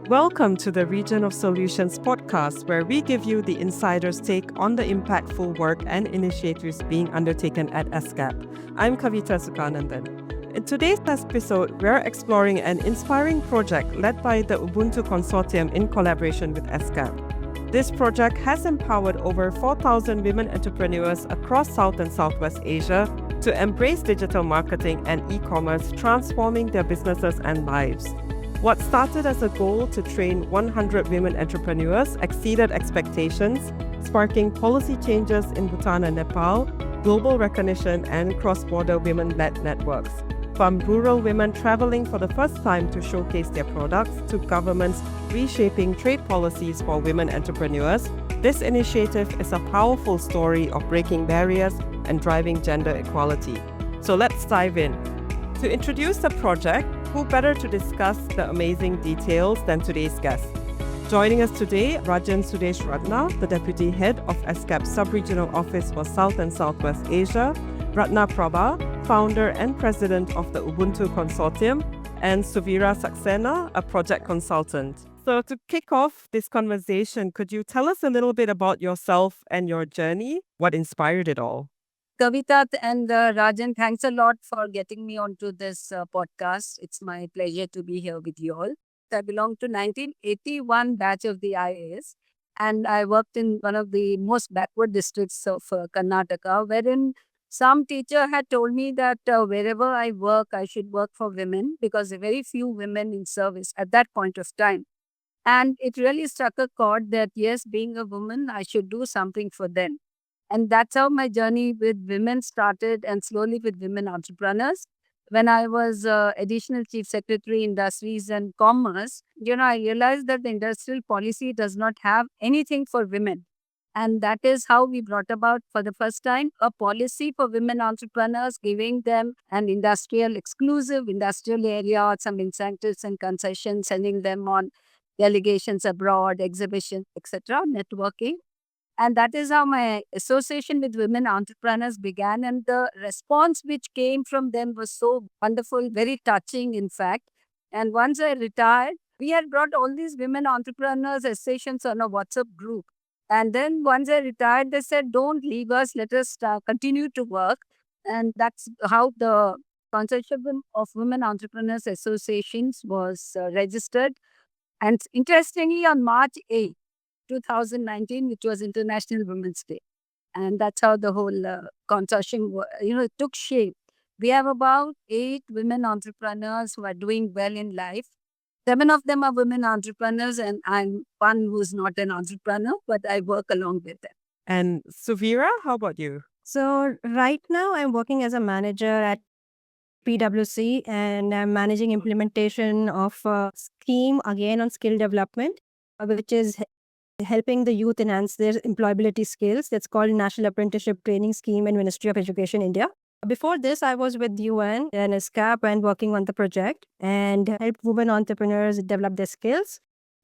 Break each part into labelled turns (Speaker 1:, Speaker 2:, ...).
Speaker 1: Welcome to the Region of Solutions podcast, where we give you the insider's take on the impactful work and initiatives being undertaken at ESCAP. I'm Kavita Sukanandan. In today's episode, we're exploring an inspiring project led by the Ubuntu Consortium in collaboration with ESCAP. This project has empowered over 4,000 women entrepreneurs across South and Southwest Asia to embrace digital marketing and e-commerce, transforming their businesses and lives. What started as a goal to train 100 women entrepreneurs exceeded expectations, sparking policy changes in Bhutan and Nepal, global recognition, and cross-border women-led networks. From rural women traveling for the first time to showcase their products to governments reshaping trade policies for women entrepreneurs, this initiative is a powerful story of breaking barriers and driving gender equality. So let's dive in. To introduce the project, who better to discuss the amazing details than today's guest? Joining us today, Rajan Sudesh Ratna, the Deputy Head of ESCAP's Sub-Regional Office for South and Southwest Asia, Ratna Prabha, Founder and President of the Ubuntu Consortium, and Suvira Saxena, a project consultant. So to kick off this conversation, could you tell us a little bit about yourself and your journey? What inspired it all?
Speaker 2: Kavita and Rajan, thanks a lot for getting me onto this podcast. It's my pleasure to be here with you all. I belong to 1981 batch of the IAS, and I worked in one of the most backward districts of Karnataka, wherein some teacher had told me that wherever I work, I should work for women because there are very few women in service at that point of time. And it really struck a chord that yes, being a woman, I should do something for them. And that's how my journey with women started, and slowly with women entrepreneurs. When I was additional chief secretary, industries and commerce, I realized that the industrial policy does not have anything for women. And that is how we brought about for the first time a policy for women entrepreneurs, giving them an exclusive industrial area, some incentives and concessions, sending them on delegations abroad, exhibitions, etc., networking. And that is how my association with women entrepreneurs began. And the response which came from them was so wonderful, very touching, in fact. And once I retired, we had brought all these women entrepreneurs associations on a WhatsApp group. And then once I retired, they said, don't leave us, let us continue to work. And that's how the Consortium of Women Entrepreneurs Associations was registered. And interestingly, on March 8th, 2019, which was International Women's Day. And that's how the whole consortium, took shape. We have about 8 women entrepreneurs who are doing well in life. 7 of them are women entrepreneurs, and I'm one who's not an entrepreneur, but I work along with them.
Speaker 1: And Suvira, how about you?
Speaker 3: So right now I'm working as a manager at PwC, and I'm managing implementation of a scheme again on skill development, which is helping the youth enhance their employability skills. That's called National Apprenticeship Training Scheme in Ministry of Education, India. Before this, I was with UN and ESCAP and working on the project and helped women entrepreneurs develop their skills.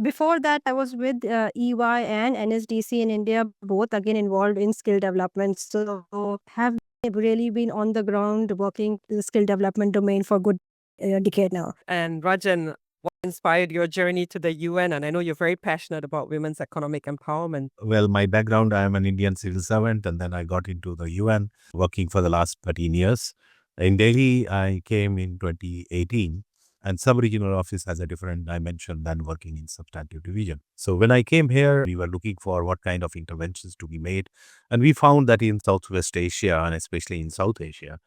Speaker 3: Before that, I was with EY and NSDC in India, both again involved in skill development. So have really been on the ground working in the skill development domain for a good decade now.
Speaker 1: And Rajan, what inspired your journey to the UN? And I know you're very passionate about women's economic empowerment.
Speaker 4: Well, my background, I am an Indian civil servant, and then I got into the UN, working for the last 13 years. In Delhi, I came in 2018, and sub-regional office has a different dimension than working in substantive division. So when I came here, we were looking for what kind of interventions to be made. And we found that in Southwest Asia, and especially in South Asia,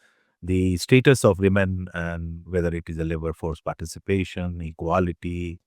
Speaker 4: the status of women, and whether it is a labor force participation, equality,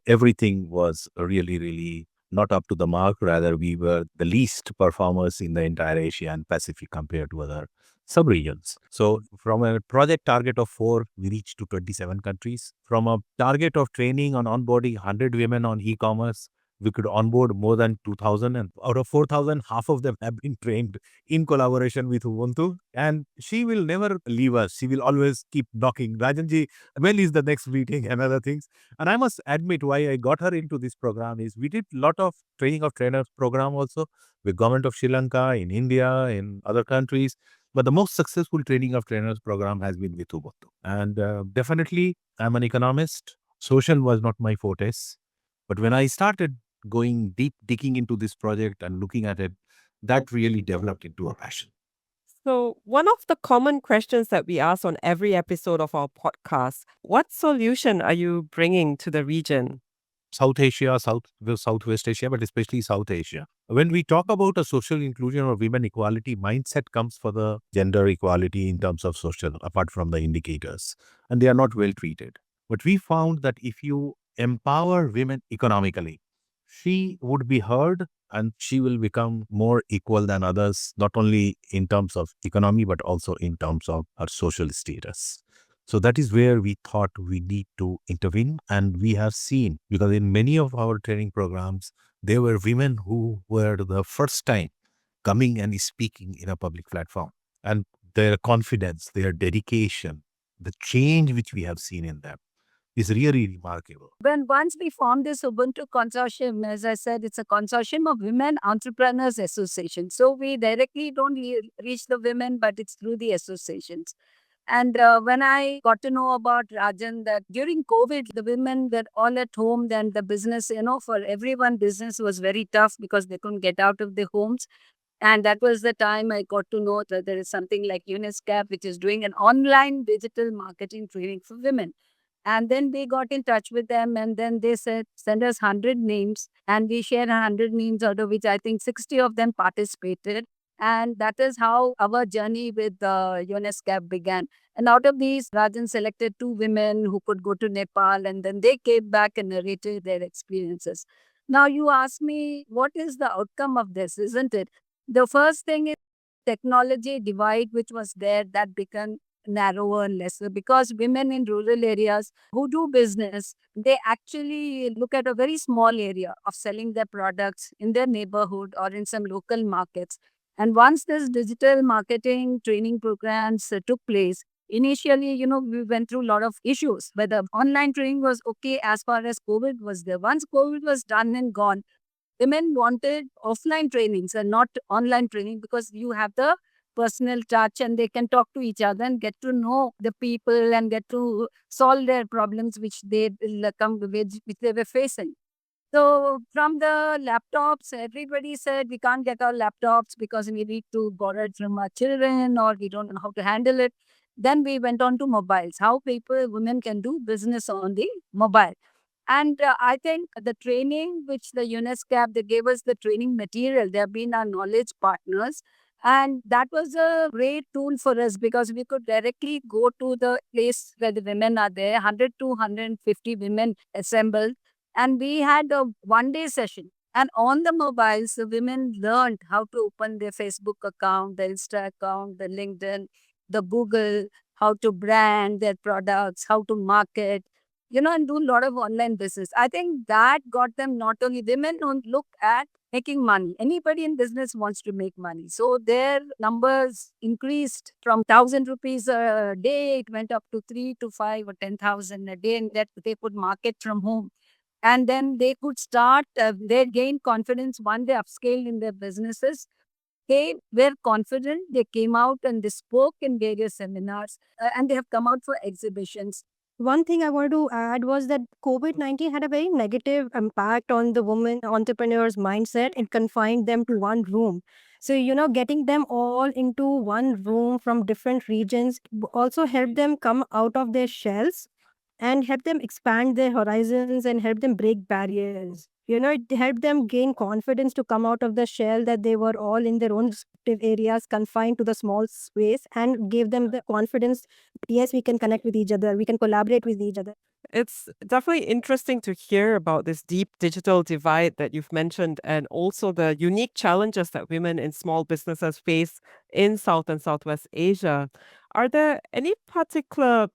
Speaker 4: everything was really, really not up to the mark. Rather, we were the least performers in the entire Asia and Pacific compared to other sub-regions. So from a project target of 4, we reached to 27 countries. From a target of training on onboarding 100 women on e-commerce, we could onboard more than 2,000, and out of 4,000, half of them have been trained in collaboration with Ubuntu. And she will never leave us. She will always keep knocking. Rajanji, when is the next meeting and other things? And I must admit, why I got her into this program is we did a lot of training of trainers program also with government of Sri Lanka, in India, in other countries. But the most successful training of trainers program has been with Ubuntu. And definitely, I'm an economist. Social was not my forte. But when I started going deep, digging into this project and looking at it, that really developed into a passion.
Speaker 1: So, one of the common questions that we ask on every episode of our podcast, what solution are you bringing to the region?
Speaker 4: South Asia, Southwest Asia, but especially South Asia. When we talk about a social inclusion or women equality, mindset comes for the gender equality in terms of social, apart from the indicators, and they are not well treated. But we found that if you empower women economically, she would be heard and she will become more equal than others, not only in terms of economy, but also in terms of her social status. So that is where we thought we need to intervene. And we have seen, because in many of our training programs, there were women who were the first time coming and speaking in a public platform. And their confidence, their dedication, the change which we have seen in them is really remarkable.
Speaker 2: When once we formed this Ubuntu consortium, as I said, it's a consortium of Women Entrepreneurs Association. So we directly don't reach the women, but it's through the associations. And when I got to know about Rajan, that during COVID, the women were all at home, then the business, for everyone, business was very tough because they couldn't get out of their homes. And that was the time I got to know that there is something like UNESCAP, which is doing an online digital marketing training for women. And then we got in touch with them, and then they said, send us 100 names, and we shared 100 names, out of which I think 60 of them participated. And that is how our journey with the UNESCAP began. And out of these, Rajan selected 2 women who could go to Nepal, and then they came back and narrated their experiences. Now, you ask me, what is the outcome of this, isn't it? The first thing is technology divide, which was there, that became narrower and lesser, because women in rural areas who do business, they actually look at a very small area of selling their products in their neighborhood or in some local markets. And once this digital marketing training programs took place, initially, we went through a lot of issues, whether online training was okay as far as COVID was there. Once COVID was done and gone, women wanted offline trainings and not online training, because you have the personal touch and they can talk to each other and get to know the people and get to solve their problems which they will come with, which they were facing. So from the laptops, everybody said we can't get our laptops because we need to borrow it from our children, or we don't know how to handle it. Then we went on to mobiles, how women can do business on the mobile. And I think the training which the UNESCAP, they gave us the training material. They have been our knowledge partners. And that was a great tool for us, because we could directly go to the place where the women are there, 100 to 150 women assembled. And we had a 1 day session. And on the mobiles, the women learned how to open their Facebook account, the Insta account, the LinkedIn, the Google, how to brand their products, how to market, and do a lot of online business. I think that got them, not only women don't look at making money. Anybody in business wants to make money. So their numbers increased from 1,000 rupees a day, it went up to 3 to 5 or 10,000 a day, and that they could market from home. And then they could start, they gained confidence. One, they upscaled in their businesses. They were confident. They came out and they spoke in various seminars, and they have come out for exhibitions.
Speaker 3: One thing I wanted to add was that COVID-19 had a very negative impact on the women entrepreneurs' mindset. It confined them to one room. So, getting them all into one room from different regions also helped them come out of their shells and help them expand their horizons and help them break barriers. It helped them gain confidence to come out of the shell that they were all in their own respective areas, confined to the small space, and gave them the confidence, yes, we can connect with each other, we can collaborate with each other.
Speaker 1: It's definitely interesting to hear about this deep digital divide that you've mentioned, and also the unique challenges that women in small businesses face in South and Southwest Asia. Are there any particular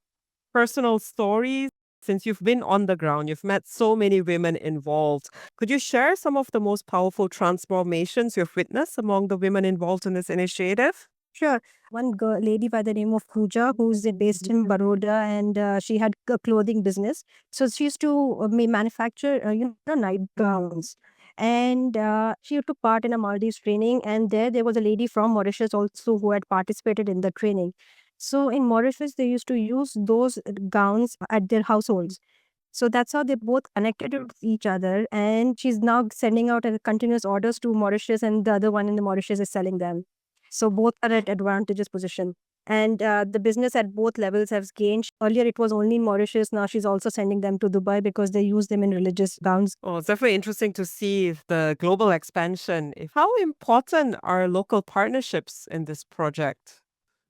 Speaker 1: personal stories? Since you've been on the ground, you've met so many women involved. Could you share some of the most powerful transformations you've witnessed among the women involved in this initiative?
Speaker 3: Sure. One lady by the name of Pooja, who's based in Baroda, and she had a clothing business. So she used to manufacture, night gowns. And she took part in a Maldives training, and there was a lady from Mauritius also who had participated in the training. So in Mauritius, they used to use those gowns at their households. So that's how they both connected with each other. And she's now sending out continuous orders to Mauritius, and the other one in the Mauritius is selling them. So both are at advantageous position. And the business at both levels has gained. Earlier, it was only in Mauritius. Now she's also sending them to Dubai because they use them in religious grounds.
Speaker 1: Oh, it's definitely interesting to see the global expansion. How important are local partnerships in this project?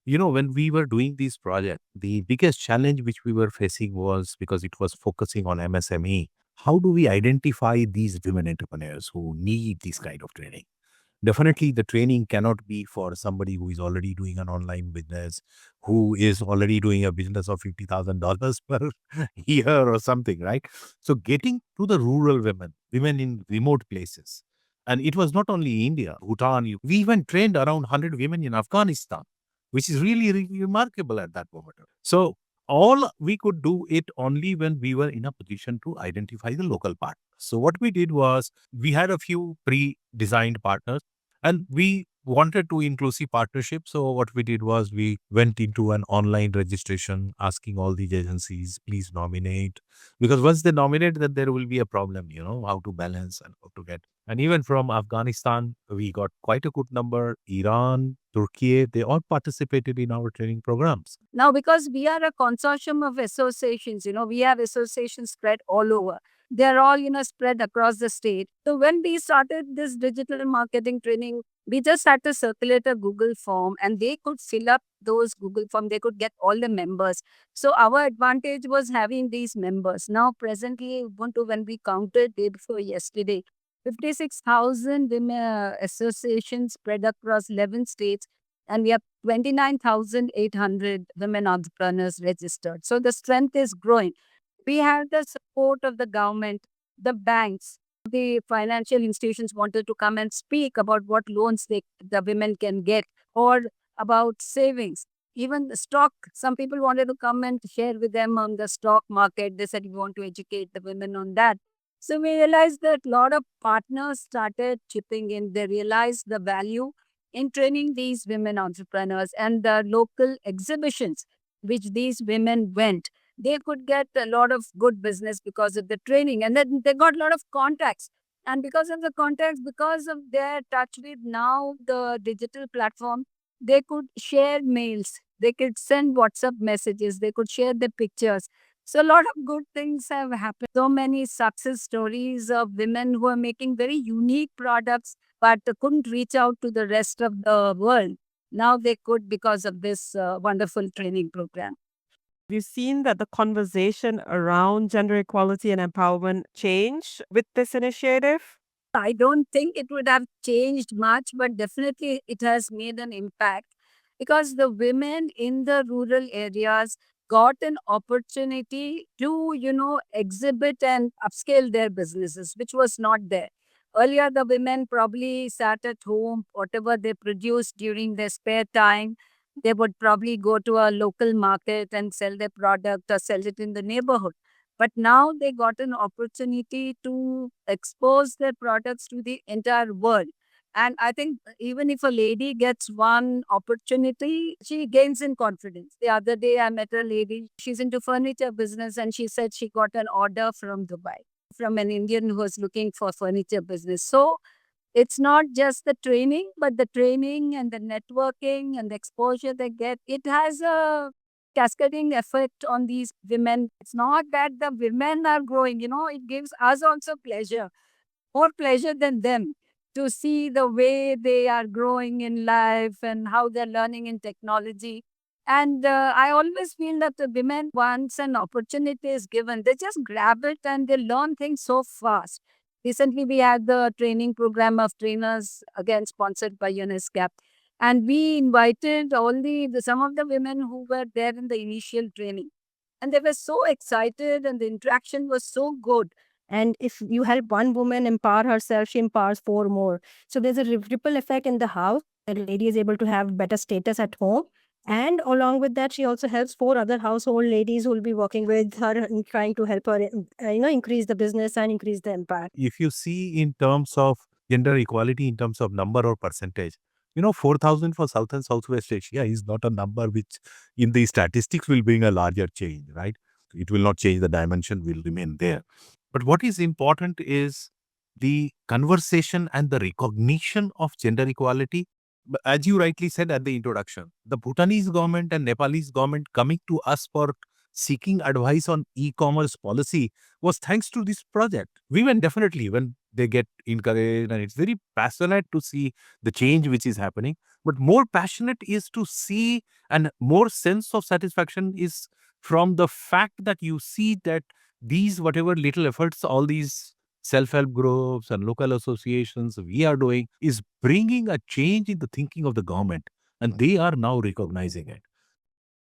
Speaker 4: When we were doing these projects, the biggest challenge which we were facing was because it was focusing on MSME. How do we identify these women entrepreneurs who need this kind of training? Definitely, the training cannot be for somebody who is already doing an online business, who is already doing a business of $50,000 per year or something, right? So, getting to the rural women in remote places. And it was not only India, Bhutan, we even trained around 100 women in Afghanistan, which is really, really remarkable at that moment. So, all we could do it only when we were in a position to identify the local partners. So, what we did was we had a few pre-designed partners and we wanted to inclusive partnership. So what we did was we went into an online registration, asking all these agencies, please nominate. Because once they nominate, then there will be a problem, how to balance and how to get. And even from Afghanistan, we got quite a good number. Iran, Turkey, they all participated in our training programs.
Speaker 2: Now, because we are a consortium of associations, we have associations spread all over. They're all, spread across the state. So when we started this digital marketing training, we just had to circulate a Google form and they could fill up those Google form. They could get all the members. So our advantage was having these members. Now, presently, Ubuntu, when we counted day before yesterday, 56,000 women associations spread across 11 states, and we have 29,800 women entrepreneurs registered. So the strength is growing. We have the support of the government, the banks, the financial institutions wanted to come and speak about what loans the women can get or about savings. Even the stock, some people wanted to come and share with them on the stock market. They said, we want to educate the women on that. So we realized that a lot of partners started chipping in. They realized the value in training these women entrepreneurs and the local exhibitions which these women went. They could get a lot of good business because of the training, and then they got a lot of contacts. And because of the contacts, because of their touch with now the digital platform, they could share mails, they could send WhatsApp messages, they could share the pictures. So a lot of good things have happened. So many success stories of women who are making very unique products but couldn't reach out to the rest of the world. Now they could because of this wonderful training program.
Speaker 1: We've seen that the conversation around gender equality and empowerment change with this initiative.
Speaker 2: I don't think it would have changed much, but definitely it has made an impact because the women in the rural areas got an opportunity to, exhibit and upscale their businesses, which was not there. Earlier, the women probably sat at home, whatever they produced during their spare time, they would probably go to a local market and sell their product or sell it in the neighborhood. But now they got an opportunity to expose their products to the entire world. And I think even if a lady gets one opportunity, she gains in confidence. The other day I met a lady, she's into furniture business, and she said she got an order from Dubai from an Indian who was looking for furniture business. So it's not just the training, but the training and the networking and the exposure they get, it has a cascading effect on these women. It's not that the women are growing, it gives us also pleasure, more pleasure than them to see the way they are growing in life and how they're learning in technology. And I always feel that the women, once an opportunity is given, they just grab it and they learn things so fast. Recently, we had the training program of trainers, again sponsored by UNESCAP. And we invited some of the women who were there in the initial training. And they were so excited and the interaction was so good.
Speaker 3: And if you help one woman empower herself, she empowers four more. So there's a ripple effect in the house. The lady is able to have better status at home. And along with that, she also helps four other household ladies who will be working with her and trying to help her, increase the business and increase the impact.
Speaker 4: If you see in terms of gender equality, in terms of number or percentage, 4,000 for South and Southwest Asia is not a number which in the statistics will bring a larger change, right? It will not change the dimension, will remain there. But what is important is the conversation and the recognition of gender equality. As you rightly said at the introduction, the Bhutanese government and Nepalese government coming to us for seeking advice on e-commerce policy was thanks to this project. Women definitely, when they get encouraged, and it's very passionate to see the change which is happening. But more passionate is to see, and more sense of satisfaction is from the fact that you see that these whatever little efforts, all these self-help groups and local associations we are doing is bringing a change in the thinking of the government, and they are now recognizing it.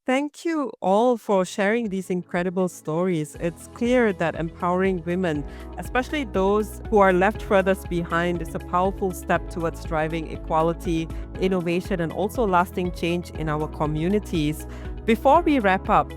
Speaker 1: Thank you all for sharing these incredible stories. It's clear that empowering women, especially those who are left furthest behind, is a powerful step towards driving equality, innovation, and also lasting change in our communities. Before we wrap up,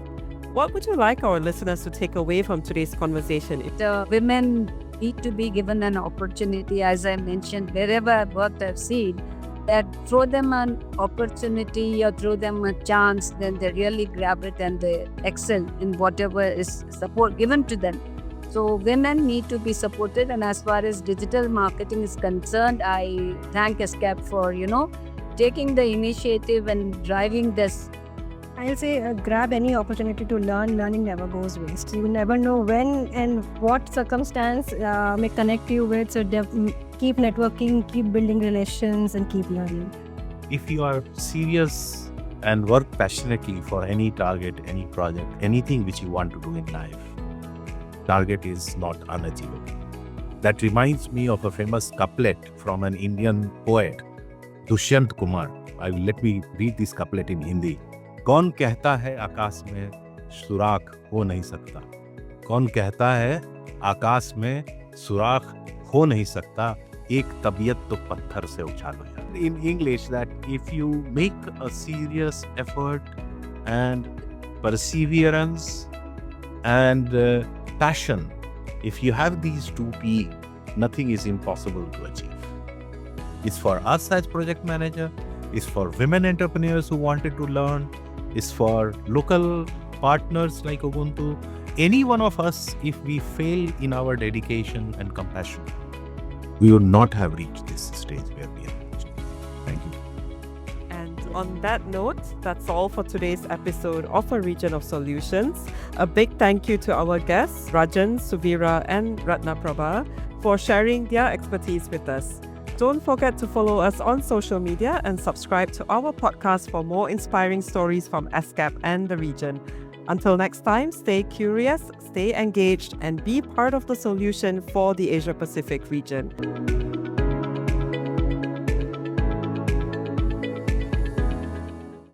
Speaker 1: what would you like our listeners to take away from today's conversation?
Speaker 2: The women need to be given an opportunity, as I mentioned, wherever I've worked, I've seen that throw them an opportunity or throw them a chance, then they really grab it and they excel in whatever is support given to them. So women need to be supported, and as far as digital marketing is concerned, I thank ESCAP for, taking the initiative and driving this.
Speaker 3: I'll say grab any opportunity to learn. Learning never goes waste. You never know when and what circumstance may connect you with. So keep networking, keep building relations, and keep learning.
Speaker 4: If you are serious and work passionately for any target, any project, anything which you want to do in life, target is not unachievable. That reminds me of a famous couplet from an Indian poet, Dushyant Kumar. Let me read this couplet in Hindi. कौन कहता है आकाश में सुराख हो नहीं सकता? कौन कहता है आकाश में सुराख हो नहीं सकता? एक तबीयत तो पत्थर से उछाल हो जाती. In English, that if you make a serious effort and perseverance and passion, if you have these two P, nothing is impossible to achieve. It's for us as project manager, it's for women entrepreneurs who wanted to learn, is for local partners like Ubuntu. Any one of us, if we fail in our dedication and compassion, we would not have reached this stage where we have reached. Thank you.
Speaker 1: And on that note, that's all for today's episode of A Region of Solutions. A big thank you to our guests, Rajan, Suvira, and Ratnaprabha, for sharing their expertise with us. Don't forget to follow us on social media and subscribe to our podcast for more inspiring stories from ESCAP and the region. Until next time, stay curious, stay engaged, and be part of the solution for the Asia Pacific region.